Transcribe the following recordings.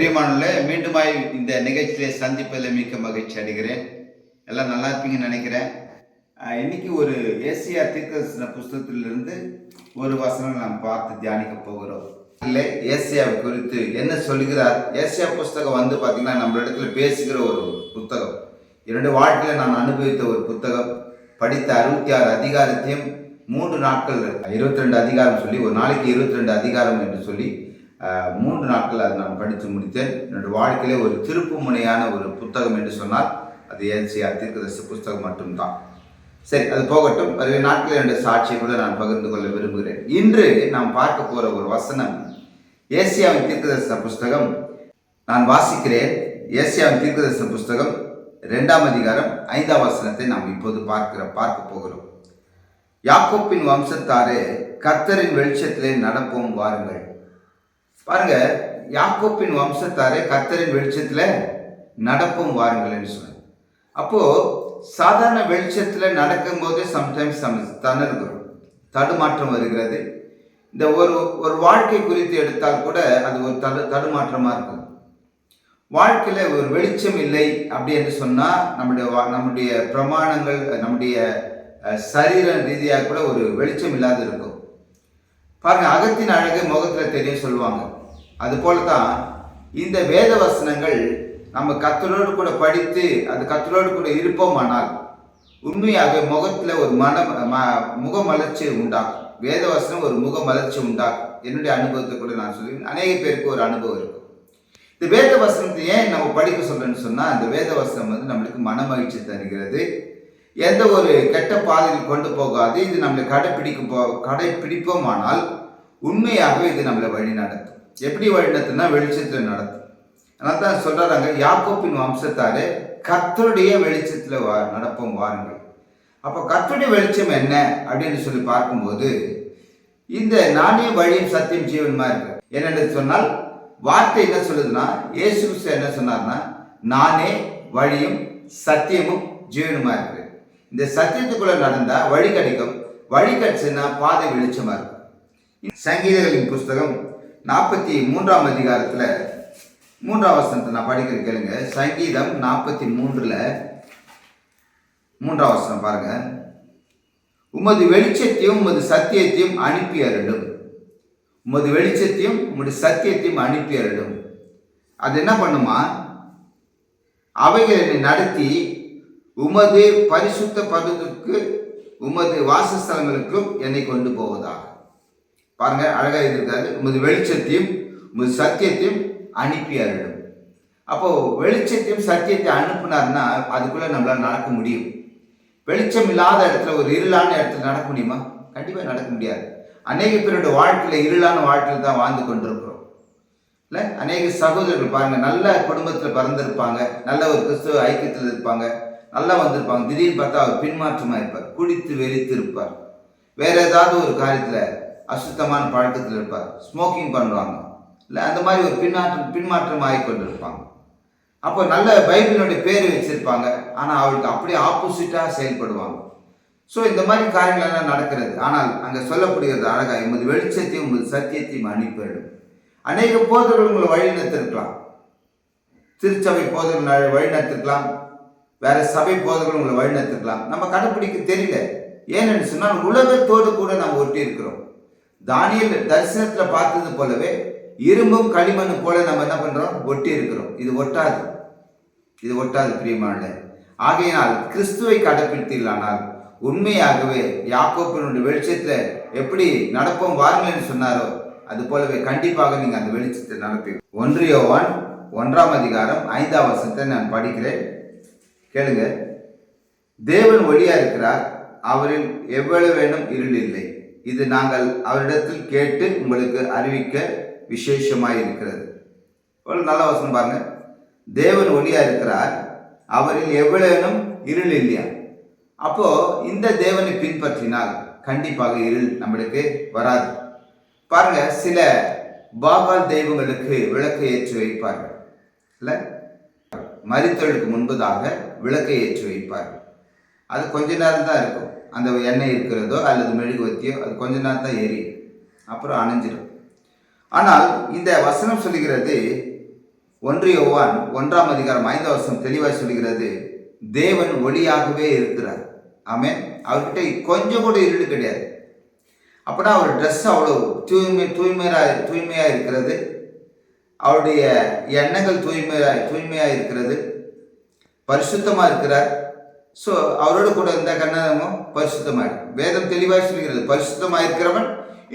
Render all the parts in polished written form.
பிரியமானவர்களே, மீண்டுமாய் இந்த நிகழ்ச்சியிலே சந்திப்பதில் மிக்க மகிழ்ச்சி அடைகிறேன். எல்லாம் நல்லா இருப்பீங்கன்னு நினைக்கிறேன். இன்னைக்கு ஒரு ஏசியா தீர்க்கதரிசன புஸ்தகத்திலிருந்து ஒரு வசனம் நாம் பார்த்து தியானிக்க போகிறோம். இல்லை, ஏசியாவை குறித்து என்ன சொல்லுகிறார்? ஏசியா புஸ்தகம் பார்த்தீங்கன்னா நம்ம இடத்துல பேசுகிற ஒரு புத்தகம். என்னுடைய வாழ்க்கையில் நான் அனுபவித்த ஒரு புத்தகம். படித்த 66 அதிகாரத்தையும் 3 நாட்கள் 22 அதிகாரம் சொல்லி, ஒரு நாளைக்கு 22 அதிகாரம் என்று சொல்லி 3 நாட்கள் அதை நான் படித்து முடித்தேன். என்னுடைய வாழ்க்கையிலே ஒரு திருப்பு முனையான ஒரு புத்தகம் என்று சொன்னால் அது ஏசியா தீர்க்கதரிசன புஸ்தகம் மட்டும்தான். சரி, அது போகட்டும். வருகிற நாட்களில் என்னுடைய சாட்சியை கூட நான் பகிர்ந்து கொள்ள விரும்புகிறேன். இன்று நாம் பார்க்க போகிற ஒரு வசனம் ஏசியாவின் தீர்க்கதரிசன புஸ்தகம். நான் வாசிக்கிறேன். ஏசியாவின் தீர்க்கதரிசன புஸ்தகம் 2ஆம் அதிகாரம் 5ஆம் வசனத்தை நாம் இப்போது பார்க்க போகிறோம். யாக்கோப்பின் வம்சத்தாரே, கர்த்தரின் வெளிச்சத்திலே நடப்போம் வாருங்கள். பாருங்க, யாக்கோப்பின் வம்சத்தாரே, கர்த்தரின் வெளிச்சத்துல நடப்போம் வாருங்கள் என்று சொன்னார். அப்போ சாதாரண வெளிச்சத்துல நடக்கும்போது சம்டைம்ஸ் திணறுகிறோம், தடுமாற்றம் வருகிறது. இந்த ஒரு வாழ்க்கை குறித்து எடுத்தால் கூட அது ஒரு தடுமாற்றமா இருக்கும். வாழ்க்கையில ஒரு வெளிச்சம் இல்லை அப்படி என்று சொன்னா நம்முடைய பிரமாணங்கள், நம்முடைய சரீர ரீதியாக கூட ஒரு வெளிச்சம் இல்லாத இருக்கும். பாருங்க, அகத்தின் அழகு முகத்துல தெரியும் சொல்லுவாங்க. அது போலதான் இந்த வேத வசனங்கள் நம்ம கர்த்தரோடு கூட படித்து அது கர்த்தரோடு கூட இருப்போமானால் உண்மையாக முகத்துல ஒரு முகமலர்ச்சி உண்டாகும். வேத வசனம் ஒரு முகமலர்ச்சி உண்டாகும். என்னுடைய அனுபவத்தை கூட நான் சொல்லுவேன். அநேக பேருக்கு ஒரு அனுபவம் இருக்கும். இந்த வேத வசனத்தை ஏன் நம்ம படிக்க சொல்றேன்னு சொன்னா, அந்த வேத வசனம் நம்மளுக்கு மன மகிழ்ச்சி தருகிறது. எந்த ஒரு கெட்ட பாதையில் கொண்டு போகாது. இது நம்மளை கடைப்பிடிப்போமானால் உண்மையாகவே இது நம்மளை வழி நடத்தும். எப்படி வழி நடத்தும்னா வெளிச்சத்தில் நடத்தும். அதனால தான் சொல்றாங்க, யாக்கோப்பின் வம்சத்தாரே, கர்த்தருடைய வெளிச்சத்துல நடப்போம் வாருங்கள். அப்போ கர்த்தருடைய வெளிச்சம் என்ன அப்படின்னு சொல்லி பார்க்கும்போது, இந்த நானே வழியும் சத்தியம் ஜீவனுமா இருக்கு. என்னென்று சொன்னால் வார்த்தை என்ன சொல்லுதுன்னா, இயேசு கிறிஸ்து என்ன சொன்னார்னா, நானே வழியும் சத்தியமும் ஜீவனுமா இருக்கு. இந்த சத்தியத்துக்குள்ள நடந்தா வழி கிடைக்கும். வழி கிடைச்சுன்னா பாதை வெளிச்சமா இருக்கும். சங்கீதங்களின் புஸ்தகம் 43ஆம் அதிகாரத்துல 3ஆம் வசனத்தை நான் படிக்கிறேன், கேளுங்க. சங்கீதம் 43ல 3ஆம் வசனம் பாருங்க. உமது வெளிச்சத்தையும் உமது சத்தியத்தையும் அனுப்பி அருளும். உமது வெளிச்சத்தையும் உமது சத்தியத்தையும் அனுப்பி அருளும். அது என்ன பண்ணுமா? அவைகளை நடத்தி உமது பரிசுத்த பதத்துக்கு உமது வாசஸ்தலங்களுக்கும் என்னை கொண்டு போவதாக. பாருங்க, அழகா இருக்காது. உமது வெளிச்சத்தையும் உமது சத்தியத்தையும் அனுப்பி அருளும். அப்போ வெளிச்சத்தையும் சத்தியத்தை அனுப்புனார்னா அதுக்குள்ள நம்மளால நடக்க முடியும். வெளிச்சம் இல்லாத இடத்துல, ஒரு இருளான இடத்துல நடக்க முடியுமா? கண்டிப்பா நடக்க முடியாது. அநேக பேரோட வாழ்க்கையில இருளான வாழ்க்கையில் தான் வாழ்ந்து கொண்டிருக்கிறோம். இல்லை, அநேக சகோதரர்கள் பாருங்க, நல்ல குடும்பத்தில் பிறந்திருப்பாங்க, நல்ல ஒரு கிறிஸ்துவ ஐக்கியத்தில் இருப்பாங்க, நல்லா வந்திருப்பாங்க. திடீர்னு பார்த்தா அவர் பின்மாற்றமா இருப்பார், குடித்து வெறித்து இருப்பார், வேற ஏதாவது ஒரு காரியத்துல அசுத்தமான பழக்கத்தில் இருப்பார், ஸ்மோக்கிங் பண்ணுவாங்க, இல்லை அந்த மாதிரி ஒரு பின்மாற்றம் ஆகிக்கொண்டு இருப்பாங்க. அப்போ நல்ல பைபிளுடைய பேர் வச்சிருப்பாங்க, ஆனால் அவளுக்கு அப்படியே ஆப்போசிட்டா செயல்படுவாங்க. ஸோ இந்த மாதிரி காரியங்கள் எல்லாம் நடக்கிறது. ஆனால் அங்கே சொல்லப்படுகிறது அழகா, உமது வெளிச்சத்தையும் உமது சத்தியத்தையும் அனுப்பிவிடும். அநேக போதர்கள் உங்களை வழி நடத்திருக்கலாம். திருச்சபை போதர்கள் வழி நடத்திருக்கலாம், வேற சபை போதர்கள் உங்களை வழி நடத்திருக்கலாம். நம்ம கடைப்பிடிக்க தெரியல. ஏன்னு சொன்னால் உலகத்தோடு கூட நம்ம ஒட்டி இருக்கிறோம். தானியேல் தரிசனத்துல பார்த்தது போலவே இரும்பும் களிமண்ணு போல நம்ம என்ன பண்றோம்? ஒட்டி இருக்கிறோம். இது ஒட்டாது பிரியமான. ஆகையினால் கிறிஸ்துவை கடைப்பிடித்தீர்களானால் உண்மையாகவே யாக்கோப்பினுடைய வெளிச்சத்துல எப்படி நடப்போம் வாருங்கள் என்று சொன்னாரோ அது போலவே கண்டிப்பாக நீங்க அந்த வெளிச்சத்தை நடப்பீங்க. 1 யோவான் 1ஆம் அதிகாரம் 5ஆம் வசனத்தை நான் படிக்கிறேன், கேளுங்க. தேவன் ஒளியா இருக்கிறார், அவரில் எவ்வளவு வேணும் இருள் இல்லை. இது நாங்கள் அவரிடத்தில் கேட்டு உங்களுக்கு அறிவிக்க விசேஷமாய் இருக்கிறது. நல்ல வசனம் பாருங்க. தேவன் ஒளியா இருக்கிறார், அவரில் எவ்வளவேனும் இருள் இல்லையா. அப்போ இந்த தேவனை பின்பற்றினால் கண்டிப்பாக இருள் நம்மளுக்கு வராது. பாருங்க, சில பாகால் தெய்வங்களுக்கு விளக்கை ஏற்றி வைப்பார்கள், இல்ல மரித்தலுக்கு முன்பதாக விளக்கை ஏற்றி வைப்பார்கள். அது கொஞ்ச நேரம் தான் இருக்கும். அந்த எண்ணெய் இருக்கிறதோ அல்லது மெழுகுவத்தியோ அது கொஞ்ச நேரம் தான் எரியும், அப்புறம் அணைஞ்சிடும். ஆனால் இந்த வசனம் சொல்லுகிறது, 1 யோவான் 1:5 தெளிவாக சொல்கிறது, தேவன் ஒளியாகவே இருக்கிறார். ஆமென். அவர்கிட்ட கொஞ்சம் கூட இருள் கிடையாது. அப்படின்னா அவர் ட்ரெஸ் அவ்வளோ தூய்மையாக இருக்கிறது. அவருடைய எண்ணங்கள் தூய்மையாக இருக்கிறது. பரிசுத்தமாக இருக்கிறார். ஸோ அவரோடு கூட இந்த கண்ணமும் பரிசுத்தமாயிடும். வேதம் தெளிவாக சொல்கிறது, பரிசுத்தமாக இருக்கிறவன்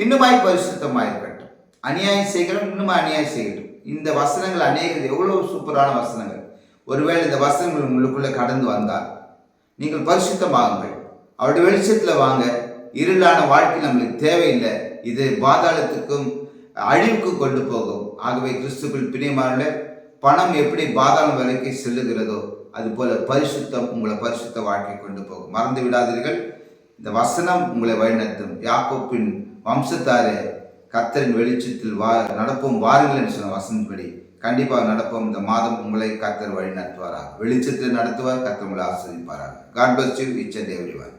இன்னுமாய் பரிசுத்தமாக இருக்கட்டும், அநியாயம் செய்கிறவன் இன்னுமாய் அநியாயம் செய்யட்டும். இந்த வசனங்கள் அநேகம் எவ்வளோ சூப்பரான வசனங்கள். ஒருவேளை இந்த வசனங்கள் உங்களுக்குள்ளே கடந்து வந்தால் நீங்கள் பரிசுத்தமாகுங்கள். அவருடைய வெளிச்சத்தில் வாங்க. இருளான வாழ்க்கை நம்மளுக்கு தேவையில்லை. இது பாதாளத்துக்கும் அழிவுக்கும் கொண்டு போகும். ஆகவே கிறிஸ்துக்குள் பிரியமானவர்களே, பணம் எப்படி பாதாளம் வரைக்கும் செல்லுகிறதோ அதுபோல பரிசுத்தம் உங்களை பரிசுத்த வாழ்க்கை கொண்டு போகும். மறந்து விடாதீர்கள். இந்த வசனம் உங்களை வழிநடத்தும். யாக்கோப்பின் வம்சத்தாரே, கர்த்தரின் வெளிச்சத்தில் நடப்போம் வாருங்கள் என்று சொன்ன வசனப்படி கண்டிப்பாக நடப்போம். இந்த மாதம் உங்களை கர்த்தர் வழி நடத்துவாராக. வெளிச்சத்தில் நடத்துவார். கர்த்தர் உங்களை ஆசீர்வதிப்பாராக. God bless you each and everyone.